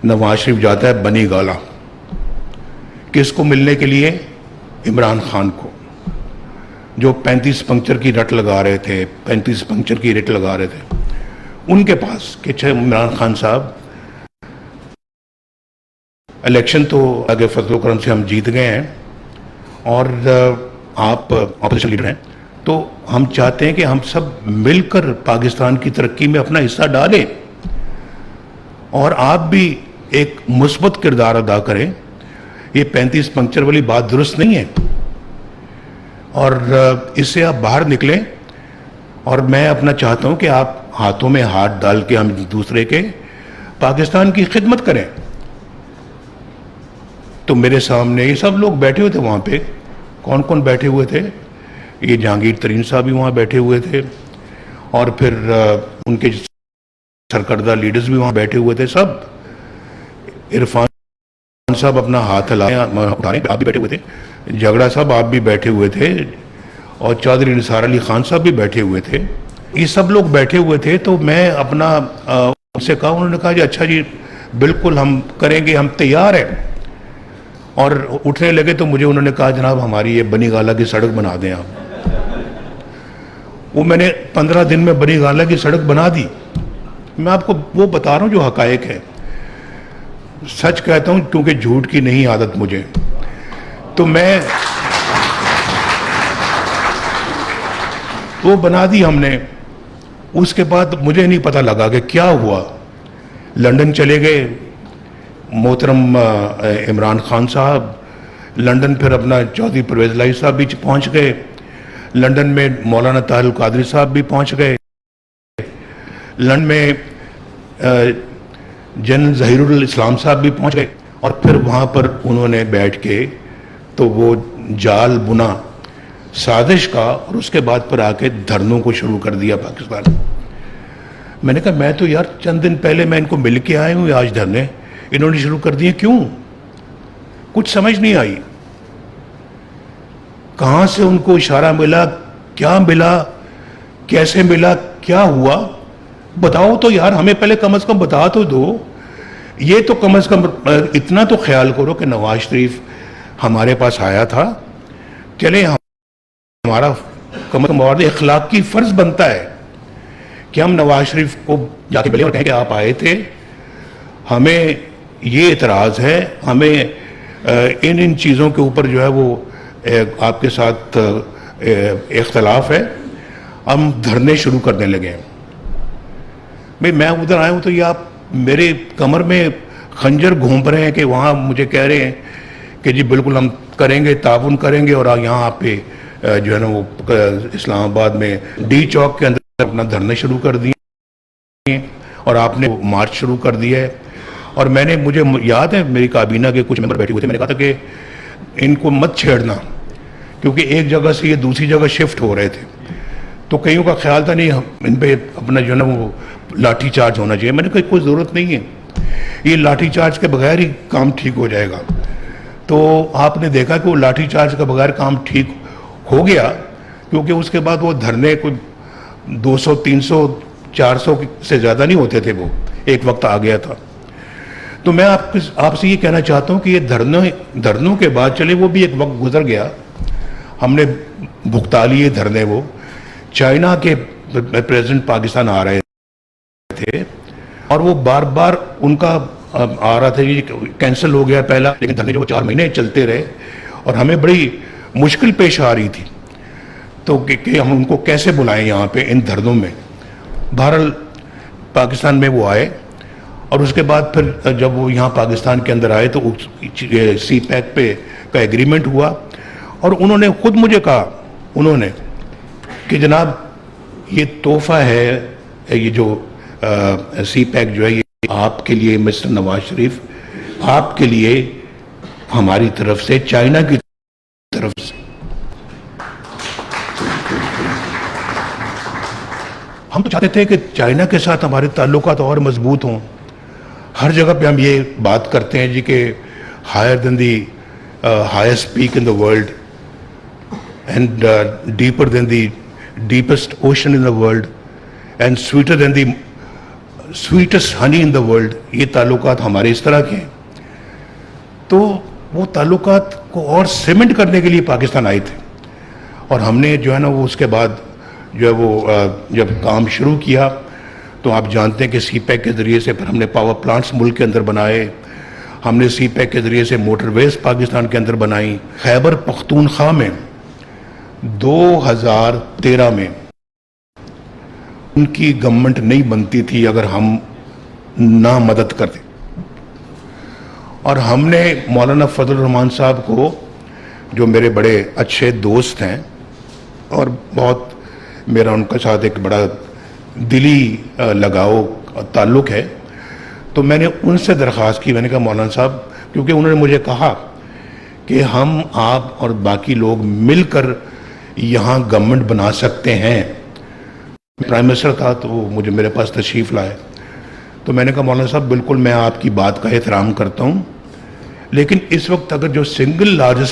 नवाज शरीफ जाता है बनी गाला, किसको मिलने के लिए? इमरान खान को, जो 35 पंक्चर की रट लगा रहे थे, 35 पंक्चर की रेट लगा रहे थे उनके पास कि इमरान खान साहब इलेक्शन तो आगे फजल करम से हम जीत गए हैं और आप ऑपोजिशन लीडर हैं, तो हम चाहते हैं कि हम सब मिलकर पाकिस्तान की तरक्की में अपना हिस्सा डालें और आप भी एक मुस्बत किरदार अदा करें। ये 35 पंक्चर वाली बात दुरुस्त नहीं है और इससे आप बाहर निकलें और मैं अपना चाहता हूं कि आप हाथों में हाथ डाल के हम दूसरे के पाकिस्तान की खिदमत करें। तो मेरे सामने ये सब लोग बैठे हुए थे वहाँ पे, कौन कौन बैठे हुए थे? ये जहांगीर तरीन साहब भी वहाँ बैठे हुए थे और फिर उनके सरकर्दा लीडर्स भी वहाँ बैठे हुए थे सब। इरफान साहब अपना हाथ हिलाए, आप भी बैठे हुए थे, झगड़ा साहब आप भी बैठे हुए थे और चौधरी निसार अली खान साहब भी बैठे हुए थे। ये सब लोग बैठे हुए थे। तो मैं अपना उनसे कहा, उन्होंने कहा जी अच्छा जी बिल्कुल हम करेंगे, हम तैयार हैं। और उठने लगे तो मुझे उन्होंने कहा जनाब हमारी ये बनी गाला की सड़क बना दें आप। वो मैंने 15 दिन में बनी गाला की सड़क बना दी। मैं आपको वो बता रहा हूँ जो हकायक है, सच कहता हूँ क्योंकि झूठ की नहीं आदत मुझे। तो मैं वो बना दी हमने। उसके बाद मुझे नहीं पता लगा कि क्या हुआ। लंदन चले गए मोहतरम इमरान खान साहब, लंदन फिर अपना चौधरी परवेज लाई साहब भी पहुंच गए, लंदन में मौलाना ताहिर कादरी साहब भी पहुंच गए, लंदन में जनरल जहीरुल इस्लाम साहब भी पहुंच गए। और फिर वहाँ पर उन्होंने बैठ के तो वो जाल बुना साजिश का और उसके बाद फिर आके धरनों को शुरू कर दिया पाकिस्तान। मैंने कहा मैं तो यार चंद दिन पहले मैं इनको मिल के आया हूँ, आज धरने इन्होंने शुरू कर दिए, क्यों? कुछ समझ नहीं आई। कहां से उनको इशारा मिला, क्या मिला, कैसे मिला, क्या हुआ? बताओ तो यार, हमें पहले कम से कम बता तो दो। ये तो कम से कम इतना तो ख्याल करो कि नवाज शरीफ हमारे पास आया था, चले हमारा कम से कम और इखलाकी फर्ज बनता है कि हम नवाज शरीफ को जाके मिले और कहें कि आप आए थे, हमें ये इतराज है, हमें इन चीज़ों के ऊपर जो है वो आपके साथ इख्तलाफ है, हम धरने शुरू करने लगे हैं। भाई मैं उधर आया हूँ तो ये आप मेरे कमर में खंजर घूम रहे हैं कि वहाँ मुझे कह रहे हैं कि जी बिल्कुल हम करेंगे, ताउन करेंगे। और यहाँ आप पे जो है ना वो इस्लामाबाद में डी चौक के अंदर अपना धरने शुरू कर दिए और आपने मार्च शुरू कर दिया है। और मुझे याद है मेरी काबीना के कुछ मेंबर बैठे हुए थे, मैंने कहा था कि इनको मत छेड़ना क्योंकि एक जगह से ये दूसरी जगह शिफ्ट हो रहे थे। तो कईयों का ख्याल था नहीं इन पे अपना जो है ना वो लाठी चार्ज होना चाहिए। मैंने कहा कोई ज़रूरत नहीं है, ये लाठी चार्ज के बगैर ही काम ठीक हो जाएगा। तो आपने देखा कि वो लाठी चार्ज के बगैर काम ठीक हो गया, क्योंकि उसके बाद वो धरने कोई 200, 300, 400 से ज़्यादा नहीं होते थे, वो एक वक्त आ गया था। तो मैं आपसे ये कहना चाहता हूँ कि ये धरनों के बाद चले वो भी एक वक्त गुजर गया, हमने भुगता लिए धरने। वो चाइना के प्रेसिडेंट पाकिस्तान आ रहे थे और वो बार बार उनका आ रहा था कि कैंसिल हो गया पहला, लेकिन धरने जो 4 महीने चलते रहे और हमें बड़ी मुश्किल पेश आ रही थी तो कि हम उनको कैसे बुलाएं यहाँ पे इन धरनों में। बहरहाल पाकिस्तान में वो आए और उसके बाद फिर जब वो यहाँ पाकिस्तान के अंदर आए तो CPEC पे का एग्रीमेंट हुआ और उन्होंने खुद मुझे कहा उन्होंने कि जनाब ये तोहफा है, ये जो CPEC जो है ये आपके लिए मिस्टर नवाज शरीफ, आपके लिए हमारी तरफ से, चाइना की तरफ से। हम तो चाहते थे कि चाइना के साथ हमारे ताल्लुकात और मजबूत हों। हर जगह पे हम ये बात करते हैं जी कि higher than the highest peak in the world and deeper than the deepest ocean in the world and sweeter than the sweetest honey in the world, ये ताल्लुकात हमारे इस तरह के हैं। तो वो ताल्लुकात को और सीमेंट करने के लिए पाकिस्तान आए थे, और हमने जो है ना वो उसके बाद जो है वो जब काम शुरू किया तो आप जानते हैं कि सी पैक के ज़रिए से फिर हमने पावर प्लांट्स मुल्क के अंदर बनाए, हमने सी पैक के ज़रिए से मोटरवेज पाकिस्तान के अंदर बनाई। खैबर पख्तूनख्वा में 2013 में उनकी गवर्नमेंट नहीं बनती थी अगर हम ना मदद करते, और हमने मौलाना फजल रहमान साहब को, जो मेरे बड़े अच्छे दोस्त हैं और बहुत मेरा उनके साथ एक बड़ा दिली लगाव ताल्लुक़ है, तो मैंने उनसे दरख्वास्त की। मैंने कहा मौलाना साहब, क्योंकि उन्होंने मुझे कहा कि हम आप और बाकी लोग मिलकर यहाँ गवर्नमेंट बना सकते हैं। प्राइम मिनिस्टर था तो मुझे मेरे पास तशरीफ़ लाए, तो मैंने कहा मौलाना साहब बिल्कुल मैं आपकी बात का एहतराम करता हूँ, लेकिन इस वक्त अगर जो सिंगल लार्जेस्ट